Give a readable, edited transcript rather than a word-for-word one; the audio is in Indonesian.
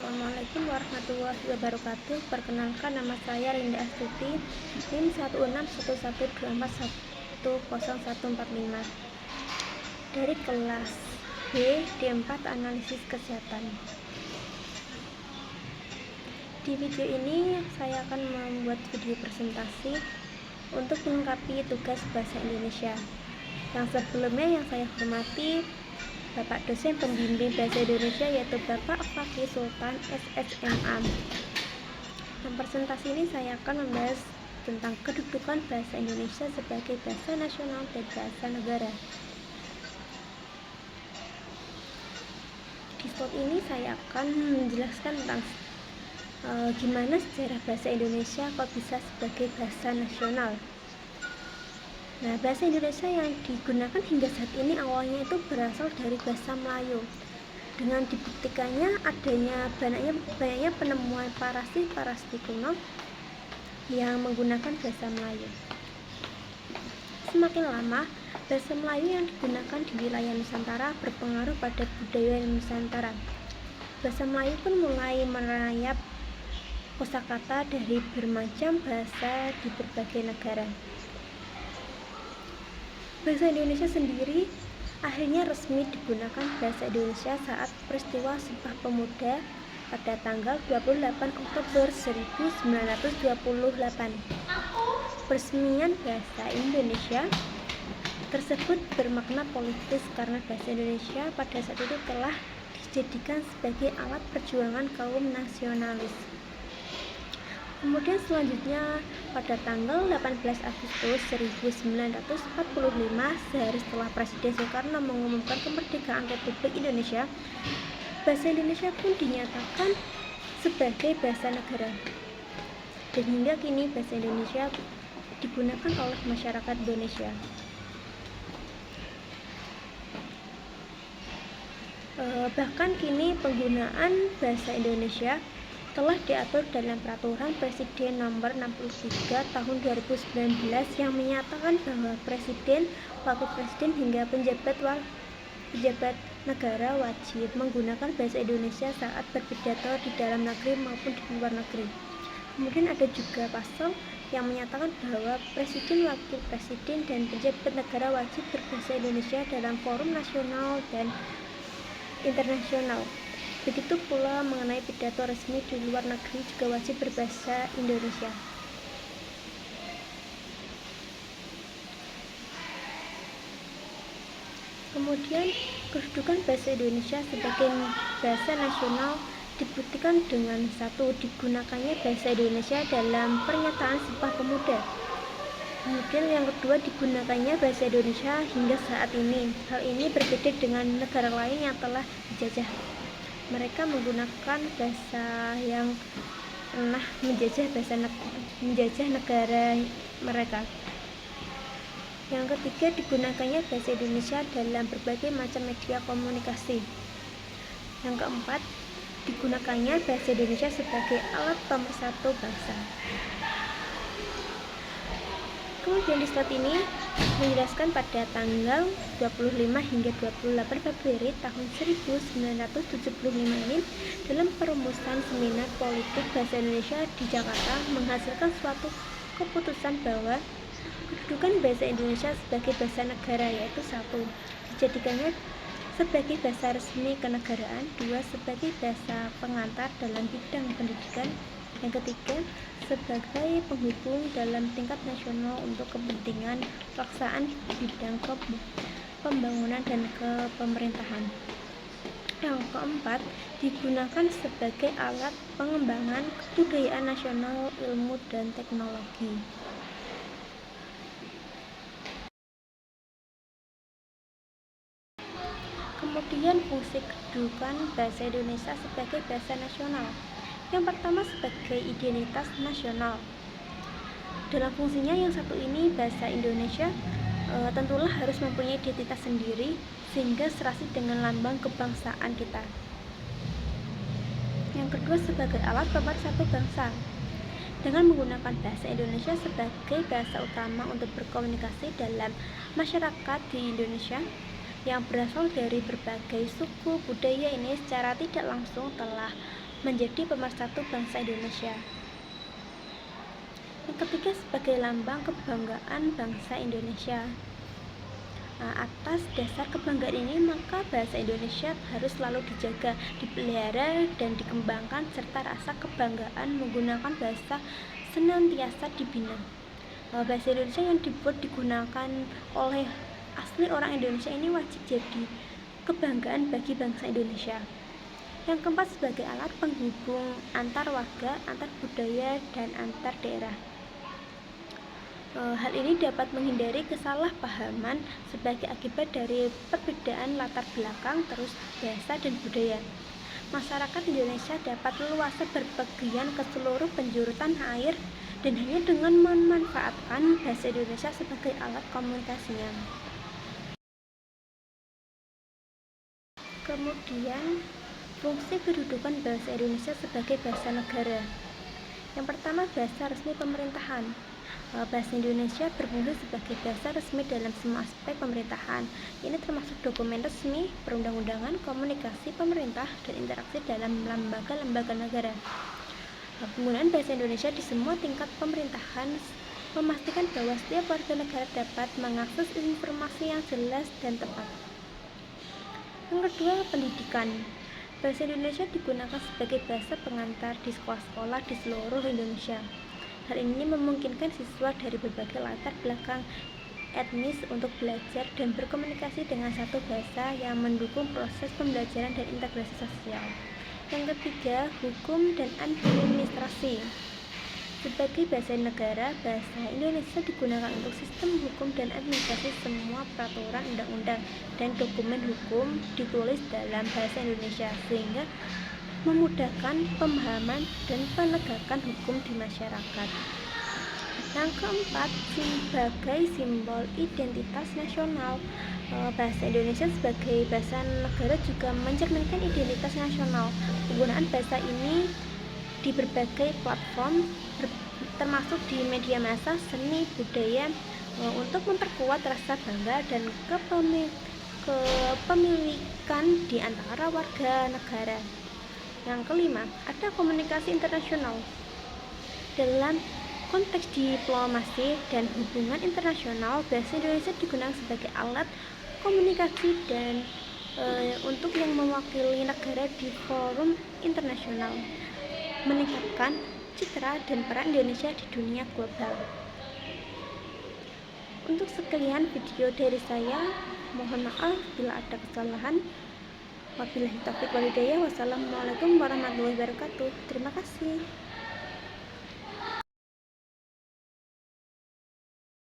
Assalamualaikum warahmatullahi wabarakatuh. Perkenalkan, nama saya Linda Astuti, NIM 161124101445 dari kelas B D4 Analisis Kesehatan. Di video ini saya akan membuat video presentasi untuk melengkapi tugas bahasa Indonesia. Yang sebelumnya yang saya hormati Bapak dosen pembimbing bahasa Indonesia, yaitu Bapak Fakih Sultan SSMA. Dalam presentasi ini saya akan membahas tentang kedudukan bahasa Indonesia sebagai bahasa nasional dan bahasa negara. Di slide ini saya akan menjelaskan tentang gimana sejarah bahasa Indonesia kok bisa sebagai bahasa nasional. Nah, bahasa Indonesia yang digunakan hingga saat ini awalnya itu berasal dari bahasa Melayu. Dengan dibuktikannya adanya banyaknya penemuan parasi kuno yang menggunakan bahasa Melayu. Semakin lama, bahasa Melayu yang digunakan di wilayah Nusantara berpengaruh pada budaya Nusantara. Bahasa Melayu pun mulai merayap kosakata dari bermacam bahasa di berbagai negara. Bahasa Indonesia sendiri akhirnya resmi digunakan bahasa Indonesia saat peristiwa Sumpah Pemuda pada tanggal 28 Oktober 1928. Peresmian bahasa Indonesia tersebut bermakna politis karena bahasa Indonesia pada saat itu telah dijadikan sebagai alat perjuangan kaum nasionalis. Kemudian selanjutnya pada tanggal 18 Agustus 1945, sehari setelah Presiden Soekarno mengumumkan kemerdekaan Republik Indonesia, bahasa Indonesia pun dinyatakan sebagai bahasa negara. Dan hingga kini bahasa Indonesia digunakan oleh masyarakat Indonesia. Bahkan kini penggunaan bahasa Indonesia telah diatur dalam Peraturan Presiden Nomor 63 Tahun 2019 yang menyatakan bahwa Presiden, Wakil Presiden hingga pejabat negara wajib menggunakan bahasa Indonesia saat berpidato di dalam negeri maupun di luar negeri. Kemudian ada juga pasal yang menyatakan bahwa Presiden, Wakil Presiden, dan pejabat negara wajib berbahasa Indonesia dalam forum nasional dan internasional. Begitu pula mengenai pidato resmi di luar negeri juga wajib berbahasa Indonesia. Kemudian kedudukan bahasa Indonesia sebagai bahasa nasional dibuktikan dengan satu, digunakannya bahasa Indonesia dalam pernyataan Sumpah Pemuda. Kemudian yang kedua, digunakannya bahasa Indonesia hingga saat ini. Hal ini berbeda dengan negara lain yang telah dijajah. Mereka menggunakan bahasa yang pernah menjajah negara mereka. Yang ketiga, digunakannya bahasa Indonesia dalam berbagai macam media komunikasi. Yang keempat, digunakannya bahasa Indonesia sebagai alat pemersatu bangsa. Kemudian di slide ini menjelaskan pada tanggal 25 hingga 28 Februari tahun 1975 ini dalam perumusan seminar politik bahasa Indonesia di Jakarta menghasilkan suatu keputusan bahwa kedudukan bahasa Indonesia sebagai bahasa negara yaitu satu, dijadikannya sebagai bahasa resmi kenegaraan, dua, sebagai bahasa pengantar dalam bidang pendidikan, yang ketiga, sebagai penghubung dalam tingkat nasional untuk kepentingan pelaksanaan bidang pembangunan dan kepemerintahan. Yang keempat, digunakan sebagai alat pengembangan kebudayaan nasional, ilmu, dan teknologi. Kemudian fungsi kedudukan bahasa Indonesia sebagai bahasa nasional. Yang pertama, sebagai identitas nasional. Dalam fungsinya yang satu ini, bahasa Indonesia tentulah harus mempunyai identitas sendiri sehingga serasi dengan lambang kebangsaan kita. Yang kedua, sebagai alat pemersatu bangsa. Dengan menggunakan bahasa Indonesia sebagai bahasa utama untuk berkomunikasi dalam masyarakat di Indonesia yang berasal dari berbagai suku budaya ini secara tidak langsung telah menjadi pemersatu bangsa Indonesia. Yang ketiga, sebagai lambang kebanggaan bangsa Indonesia. Atas dasar kebanggaan ini, maka bahasa Indonesia harus selalu dijaga, dipelihara, dan dikembangkan, serta rasa kebanggaan menggunakan bahasa senantiasa dibina. Bahasa Indonesia yang digunakan oleh asli orang Indonesia ini wajib jadi kebanggaan bagi bangsa Indonesia. Yang keempat, sebagai alat penghubung antar warga, antar budaya, dan antar daerah. Hal ini dapat menghindari kesalahpahaman sebagai akibat dari perbedaan latar belakang, terus bahasa dan budaya. Masyarakat Indonesia dapat leluasa berpergian ke seluruh penjuru tanah air dan hanya dengan memanfaatkan bahasa Indonesia sebagai alat komunikasinya. Kemudian, fungsi kedudukan bahasa Indonesia sebagai bahasa negara. Yang pertama, bahasa resmi pemerintahan. Bahasa Indonesia berfungsi sebagai bahasa resmi dalam semua aspek pemerintahan. Ini termasuk dokumen resmi, perundang-undangan, komunikasi pemerintah, dan interaksi dalam lembaga-lembaga negara. Penggunaan bahasa Indonesia di semua tingkat pemerintahan memastikan bahwa setiap warga negara dapat mengakses informasi yang jelas dan tepat. Yang kedua, pendidikan. Bahasa Indonesia digunakan sebagai bahasa pengantar di sekolah-sekolah di seluruh Indonesia. Hal ini memungkinkan siswa dari berbagai latar belakang etnis untuk belajar dan berkomunikasi dengan satu bahasa yang mendukung proses pembelajaran dan integrasi sosial. Yang ketiga, hukum dan administrasi. Sebagai bahasa negara, bahasa Indonesia digunakan untuk sistem hukum dan administrasi. Semua peraturan, undang-undang, dan dokumen hukum ditulis dalam bahasa Indonesia sehingga memudahkan pemahaman dan penegakan hukum di masyarakat. Yang keempat, sebagai simbol identitas nasional. Bahasa Indonesia sebagai bahasa negara juga mencerminkan identitas nasional. Penggunaan bahasa ini di berbagai platform termasuk di media massa, seni, budaya untuk memperkuat rasa bangga dan kepemilikan di antara warga negara. Yang kelima, ada komunikasi internasional. Dalam konteks diplomasi dan hubungan internasional, bahasa Indonesia digunakan sebagai alat komunikasi dan untuk yang mewakili negara di forum internasional, meningkatkan citra dan peran Indonesia di dunia global. Untuk sekian video dari saya, mohon maaf bila ada kesalahan. Wabillahi taufiq wal hidayah. Wassalamualaikum warahmatullahi wabarakatuh. Terima kasih.